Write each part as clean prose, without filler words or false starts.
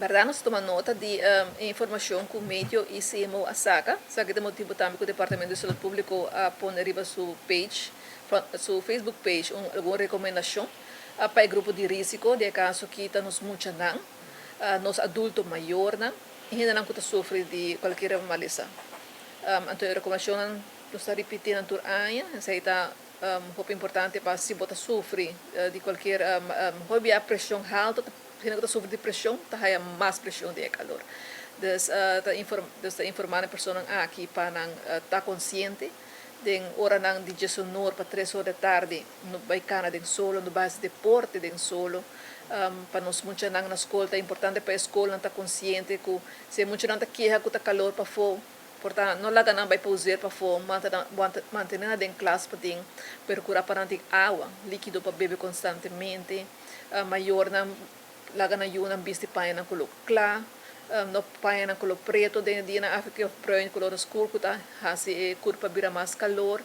Verdade, nós tomamos nota de informação que o meio ICMO a saca, sabe que motivo também que o Departamento de Saúde Pública a pôr arriba sua page, sua Facebook page, alguma recomendação para o grupo de risco, de caso que está nos muita não, nos adultos maior não, e ainda não que sofre de qualquer maleza. Então a recomendação nós está repetindo por ano, isso está muito importante para se botar sofre de qualquer hobby a pressão alta, se não sofre de pressão, tá aí mais pressão de calor. Está informando a pessoa aqui para estar consciente de hora não de sonor para 3 horas da tarde no baicana de solo, no base de deporte de solo, para nós muito não na escola, é importante para a escola estar consciente que se muito não está queja que está calor para fora. Portanto, não laga não vai pausar para fora, manter em classe para ter procurar para ter água, líquido para beber constantemente, maior não laga na yuna bisti paia na color claro, no paia na color preto, de dia na África proin color escuro, que tá hasi curva vira mais calor.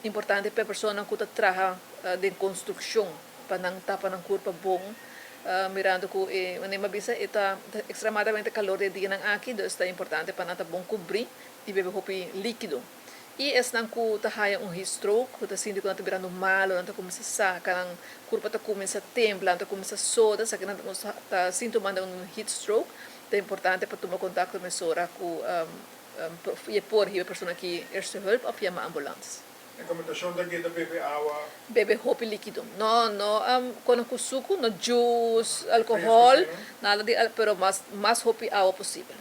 Importante para a pessoa que está trabalha de construção, para não tapa na curva bom. Mirando que nem bisa está extremadamente calor de dia na aqui, então é importante para não bom cobrir e beber roupa líquido. E esse não que está heat stroke, que está sentindo que está virando malo, não começa a sacar, a curva está começa a temblar, está começa a soda, que não está sintomando heat stroke, é importante para tomar contato com a pessoa e por a pessoa que eerste hulp of chamar ambulância. Recomendação da guia da bebê água. Bebe roupa líquido. Não, quando com suco, no juice, alcohol, nada de, pero mais roupa água possível.